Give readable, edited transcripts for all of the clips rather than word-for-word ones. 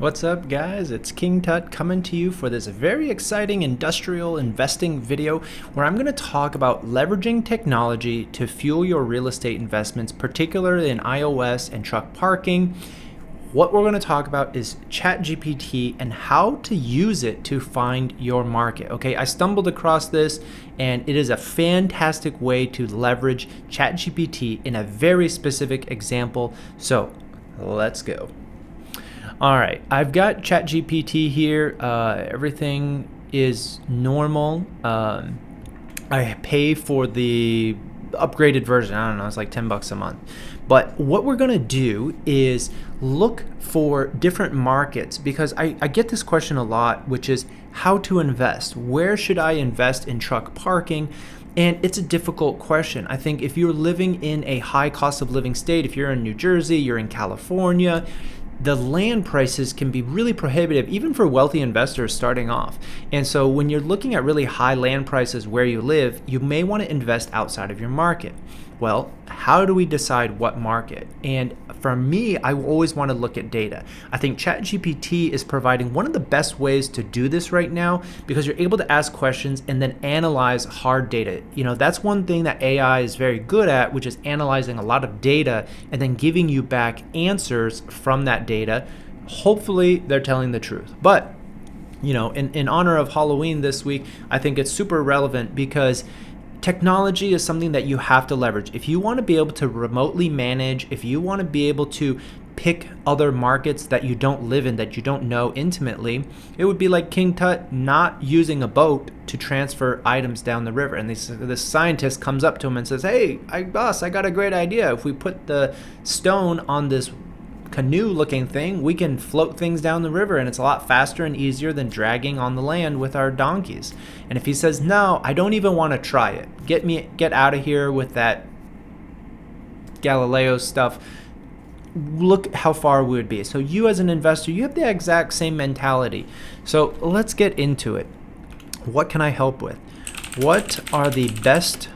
What's up, guys? It's King Tut coming to you for this very exciting industrial investing video where I'm going to talk about leveraging technology to fuel your real estate investments, particularly in iOS and truck parking. What we're going to talk about is ChatGPT and how to use it to find your market. Okay, I stumbled across this and it is a fantastic way to leverage ChatGPT in a very specific example. So let's go. All right, I've got ChatGPT here. Everything is normal. I pay for the upgraded version. I don't know, it's like $10 a month. But what we're gonna do is look for different markets, because I get this question a lot, which is how to invest. Where should I invest in truck parking? And it's a difficult question. I think if you're living in a high cost of living state, if you're in New Jersey, you're in California, the land prices can be really prohibitive, even for wealthy investors starting off. And so when you're looking at really high land prices where you live, you may want to invest outside of your market. Well, how do we decide what market? And for me, I always want to look at data. I think ChatGPT is providing one of the best ways to do this right now, because you're able to ask questions and then analyze hard data. You know, that's one thing that AI is very good at, which is analyzing a lot of data and then giving you back answers from that data. Hopefully they're telling the truth. But, you know, in honor of Halloween this week, I think it's super relevant because technology is something that you have to leverage. If you want to be able to remotely manage, if you want to be able to pick other markets that you don't live in, that you don't know intimately, it would be like King Tut not using a boat to transfer items down the river. And this scientist comes up to him and says, "Hey, boss, I got a great idea. If we put the stone on this canoe looking thing, we can float things down the river, and it's a lot faster and easier than dragging on the land with our donkeys." And if he says, "No, I don't even want to try it. Get out of here with that Galileo stuff," look how far we would be. So you as an investor, you have the exact same mentality. So let's get into it. What can I help with? What are the best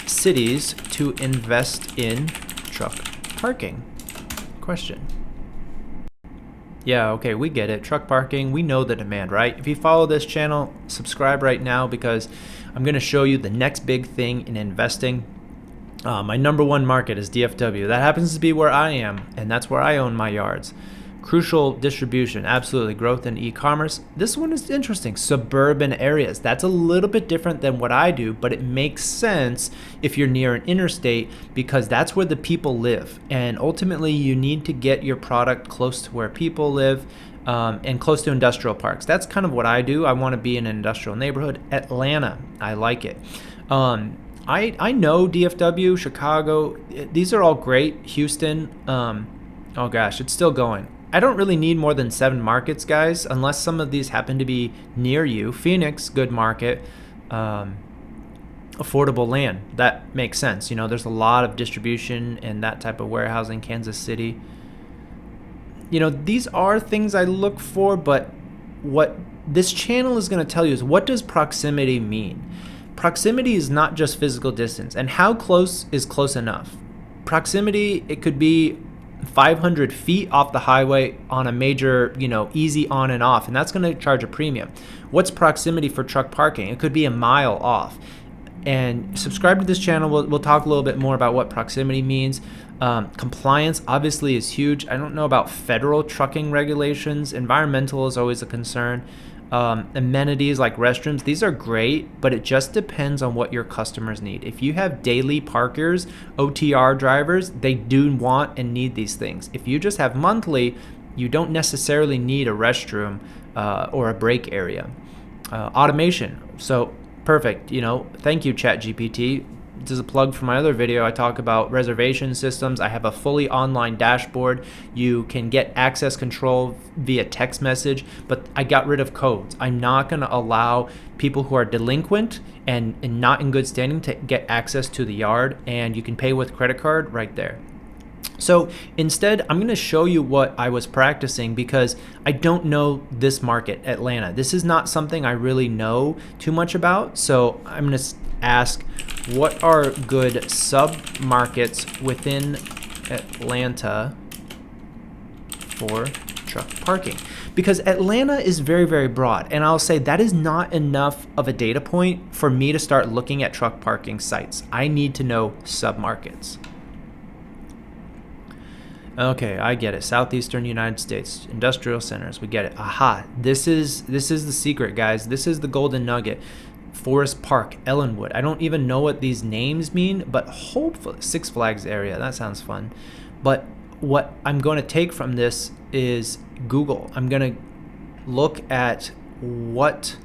cities to invest in truck parking? Question. Yeah, okay, we get it. Truck parking, we know the demand, right? If you follow this channel, subscribe right now, because I'm going to show you the next big thing in investing. My number one market is DFW. That happens to be where I am, and that's where I own my yards. Crucial distribution, absolutely. Growth in e-commerce. This one is interesting. Suburban areas. That's a little bit different than what I do, but it makes sense if you're near an interstate, because that's where the people live. And ultimately, you need to get your product close to where people live, and close to industrial parks. That's kind of what I do. I want to be in an industrial neighborhood. Atlanta, I like it. I know DFW, Chicago. These are all great. Houston. Oh gosh, it's still going. I don't really need more than 7 markets, guys, unless some of these happen to be near you. Phoenix, good market. Affordable land, that makes sense. You know, there's a lot of distribution and that type of warehousing. Kansas City. You know, these are things I look for, but what this channel is going to tell you is, what does proximity mean? Proximity is not just physical distance, and how close is close enough. Proximity, it could be 500 feet off the highway on a major, you know, easy on and off, and that's going to charge a premium. What's proximity for truck parking? It could be a mile off. And subscribe to this channel. We'll talk a little bit more about what proximity means. Compliance obviously is huge. I don't know about federal trucking regulations. Environmental is always a concern. Amenities like restrooms, these are great, but it just depends on what your customers need. If you have daily parkers, OTR drivers, they do want and need these things. If you just have monthly, you don't necessarily need a restroom or a break area. Automation, so perfect. You know, thank you, ChatGPT. This is a plug for my other video. I talk about reservation systems. I have a fully online dashboard. You can get access control via text message, but I got rid of codes. I'm not going to allow people who are delinquent and not in good standing to get access to the yard, and you can pay with credit card right there. So instead, I'm going to show you what I was practicing, because I don't know this market, Atlanta. This is not something I really know too much about. So I'm going to ask, what are good sub-markets within Atlanta for truck parking, because Atlanta is very, very broad. And I'll say that is not enough of a data point for me to start looking at truck parking sites. I need to know submarkets. Okay, I get it. Southeastern United States, industrial centers, we get it. Aha, this is the secret, guys. This is the golden nugget. Forest Park, Ellenwood. I don't even know what these names mean, but hopefully Six Flags area. That sounds fun. But what I'm going to take from this is Google. I'm going to look at what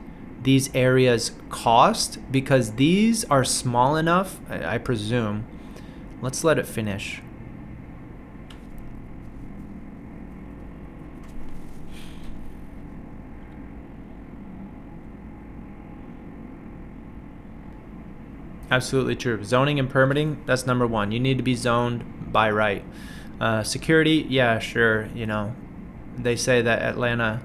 these areas cost, because these are small enough, I presume. Let's let it finish. Absolutely true. Zoning and permitting, that's number one. You need to be zoned by right. Security, yeah, sure. You know, they say that Atlanta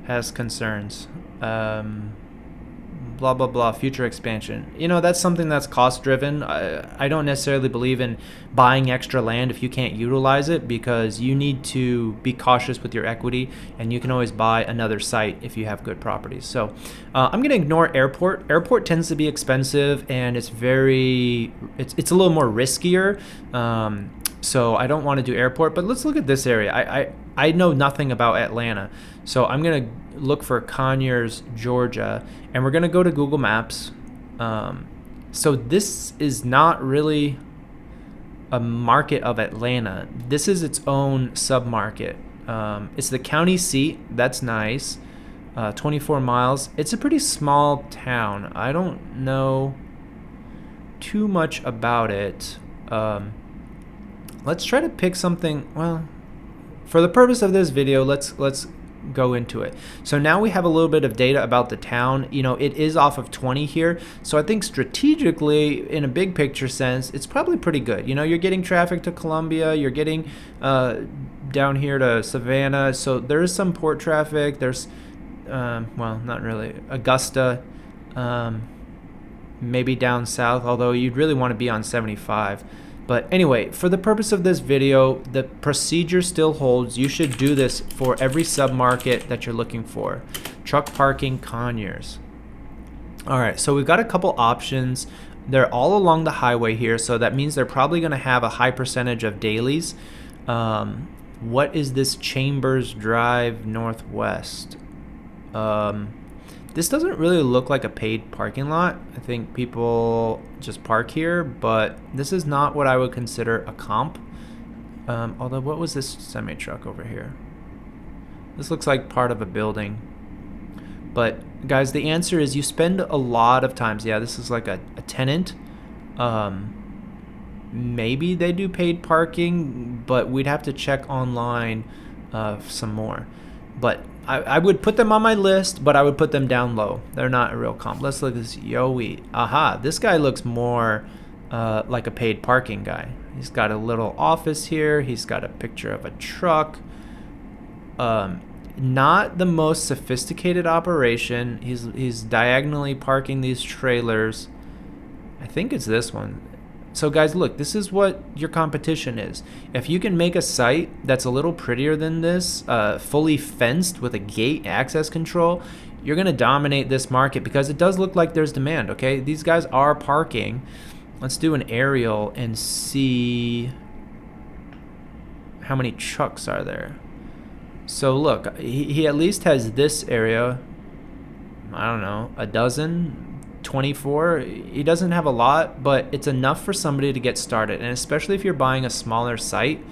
has concerns. Blah, blah, blah, future expansion. You know, that's something that's cost driven. I don't necessarily believe in buying extra land if you can't utilize it, because you need to be cautious with your equity, and you can always buy another site if you have good properties. So I'm going to ignore airport. Airport tends to be expensive, and it's a little more riskier. So I don't want to do airport, but let's look at this area. I know nothing about Atlanta, so I'm going to look for Conyers, Georgia, and we're going to go to Google Maps. So this is not really a market of Atlanta. This is its own submarket. It's the county seat. That's nice. 24 miles. It's a pretty small town. I don't know too much about it. Let's try to pick something. Well, for the purpose of this video, let's go into it. So now we have a little bit of data about the town. You know, it is off of 20 here, so I think strategically, in a big picture sense, it's probably pretty good. You know, you're getting traffic to Columbia, you're getting down here to Savannah, so there is some port traffic. There's well, not really, Augusta, maybe down south, although you'd really want to be on 75. But anyway, for the purpose of this video, the procedure still holds. You should do this for every submarket that you're looking for. Truck parking, Conyers. All right, so we've got a couple options. They're all along the highway here, so that means they're probably going to have a high percentage of dailies. What is this? Chambers Drive Northwest. This doesn't really look like a paid parking lot. I think people just park here, but this is not what I would consider a comp. Although, what was this semi-truck over here? This looks like part of a building. But guys, the answer is you spend a lot of times. Yeah, this is like a tenant. Maybe they do paid parking, but we'd have to check online some more. But I would put them on my list, but I would put them down low. They're not a real comp. Let's look at this Yowie. Aha, this guy looks more like a paid parking guy. He's got a little office here. He's got a picture of a truck. Not the most sophisticated operation. He's diagonally parking these trailers. I think it's this one. So guys, look, this is what your competition is. If you can make a site that's a little prettier than this, fully fenced with a gate access control, you're gonna dominate this market, because it does look like there's demand, okay? These guys are parking. Let's do an aerial and see how many trucks are there. So look, he at least has this area, I don't know, a dozen, 24. He doesn't have a lot, but it's enough for somebody to get started, and especially if you're buying a smaller site,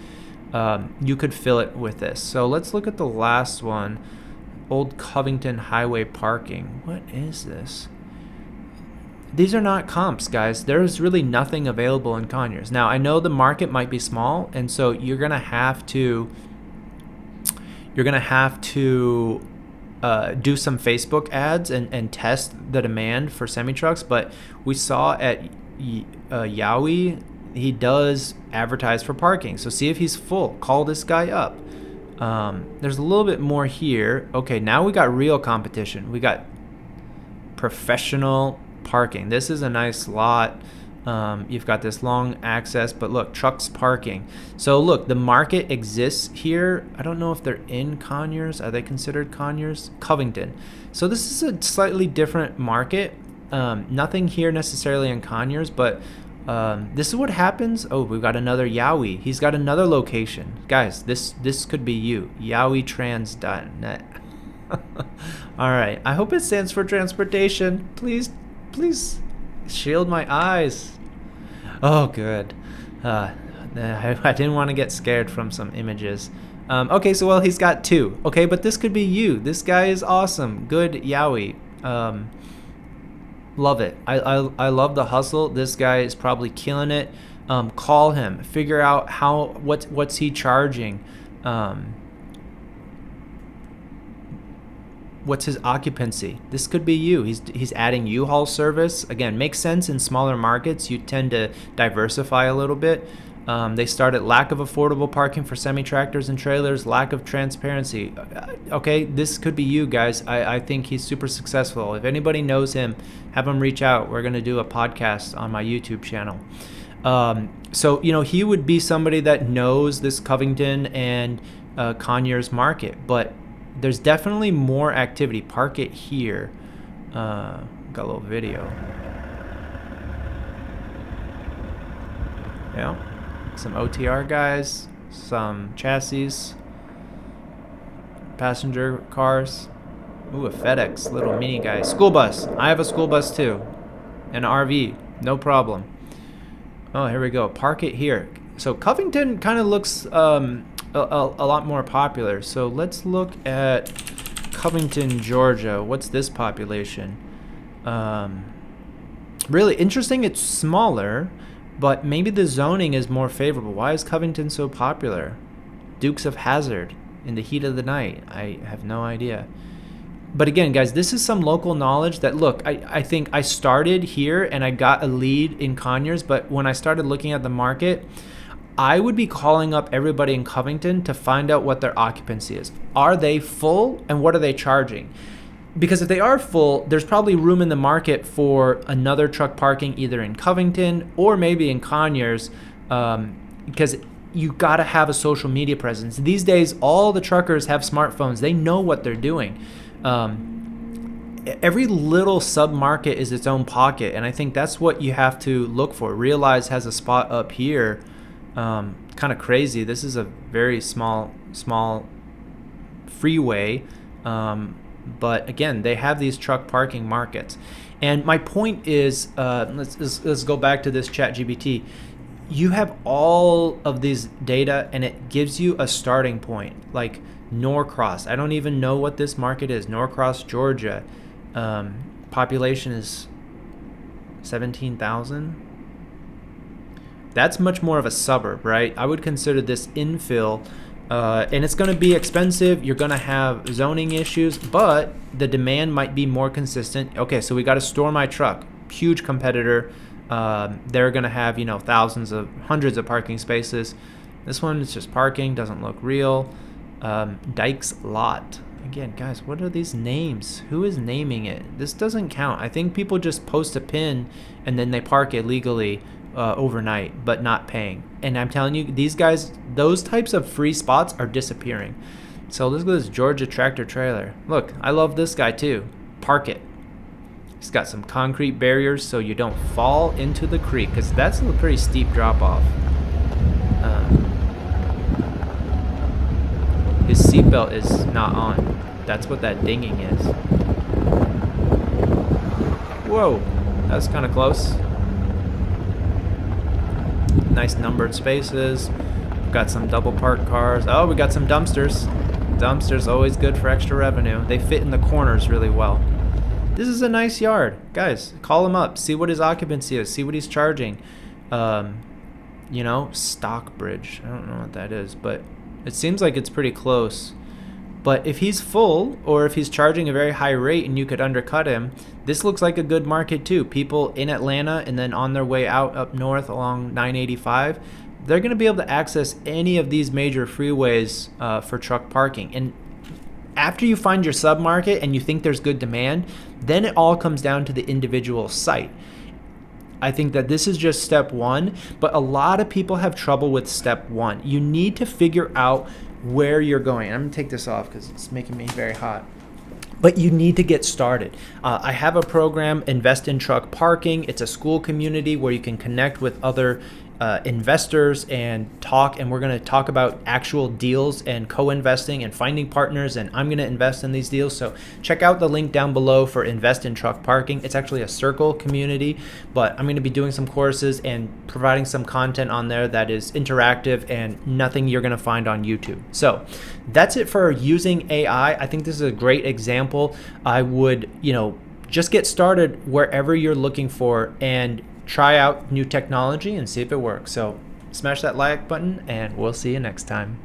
you could fill it with this. So let's look at the last one. Old Covington Highway parking. What is this? These are not comps, guys. There's really nothing available in Conyers. Now, I know the market might be small, and so you're gonna have to do some Facebook ads and test the demand for semi-trucks. But we saw at Yowie, he does advertise for parking. So see if he's full. Call this guy up. There's a little bit more here. Okay, now we got real competition. We got professional parking. This is a nice lot. You've got this long access, but look, trucks parking. So look, the market exists here. I don't know if they're in Conyers. Are they considered Conyers? Covington. So this is a slightly different market. Nothing here necessarily in Conyers, but this is what happens. Oh, we've got another Yowie. He's got another location. Guys, this could be you. YowieTrans.net. All right. I hope it stands for transportation. Please shield my eyes. Oh, good. I didn't want to get scared from some images. Okay, so well, he's got 2. Okay, but this could be you. This guy is awesome. Good Yowie. Love it. I love the hustle. This guy is probably killing it. Call him. Figure out what's he charging. What's his occupancy? This could be you. He's adding U-Haul service. Again, makes sense in smaller markets. You tend to diversify a little bit. They start at lack of affordable parking for semi-tractors and trailers, lack of transparency. Okay, this could be you guys. I think he's super successful. If anybody knows him, have him reach out. We're going to do a podcast on my YouTube channel. So, he would be somebody that knows this Covington and Conyers market, but there's definitely more activity. Park it here. Got a little video. Yeah. Some OTR guys. Some chassis. Passenger cars. Ooh, a FedEx. Little mini guy. School bus. I have a school bus too. An RV. No problem. Oh, here we go. Park it here. So Covington kind of looks a lot more popular. So let's look at Covington, Georgia. What's this population? Really interesting. It's smaller, but maybe the zoning is more favorable. Why is Covington so popular? Dukes of Hazzard in the heat of the night. I have no idea. But again, guys, this is some local knowledge that, look, I think I started here and I got a lead in Conyers, but when I started looking at the market, I would be calling up everybody in Covington to find out what their occupancy is. Are they full, and what are they charging? Because if they are full, there's probably room in the market for another truck parking either in Covington or maybe in Conyers, because you got to have a social media presence. These days, all the truckers have smartphones. They know what they're doing. Every little sub-market is its own pocket, and I think that's what you have to look for. Realize has a spot up here. Kind of crazy. This is a very small freeway, but again, they have these truck parking markets. And my point is, let's go back to this ChatGPT. You have all of these data, and it gives you a starting point, like Norcross. I don't even know what this market is. Norcross, Georgia. Population is 17,000. That's much more of a suburb, right? I would consider this infill, and it's going to be expensive. You're going to have zoning issues, but the demand might be more consistent. Okay, so we got to store my truck. Huge competitor. They're going to have, hundreds of parking spaces. This one is just parking, doesn't look real. Dyke's Lot. Again, guys, what are these names? Who is naming it? This doesn't count. I think people just post a pin and then they park illegally overnight, but not paying. And I'm telling you, these guys, those types of free spots are disappearing. So let's go to this Georgia tractor trailer. Look, I love this guy too. Park it. He's got some concrete barriers so you don't fall into the creek, because that's a pretty steep drop off. His seatbelt is not on. That's what that dinging is. Whoa, that's kind of close. Nice numbered spaces. We've got some double parked cars. Oh, we got some dumpsters. Dumpsters always good for extra revenue. They fit in the corners really well. This is a nice yard. Guys, call him up. See what his occupancy is. See what he's charging. Stockbridge. I don't know what that is, but it seems like it's pretty close. But if he's full, or if he's charging a very high rate and you could undercut him, this looks like a good market too. People in Atlanta and then on their way out up north along 985, they're going to be able to access any of these major freeways for truck parking. And after you find your sub-market and you think there's good demand, then it all comes down to the individual site. I think that this is just step one, but a lot of people have trouble with step one. You need to figure out where you're going. I'm gonna take this off because it's making me very hot. But you need to get started. I have a program, Invest in Truck Parking. It's a school community where you can connect with other investors and talk, and we're going to talk about actual deals and co-investing and finding partners, and I'm going to invest in these deals. So check out the link down below for Invest in Truck Parking. It's actually a circle community, but I'm going to be doing some courses and providing some content on there that is interactive and nothing you're going to find on YouTube. So that's it for using AI. I think this is a great example. I would, just get started wherever you're looking for and try out new technology and see if it works. So smash that like button and we'll see you next time.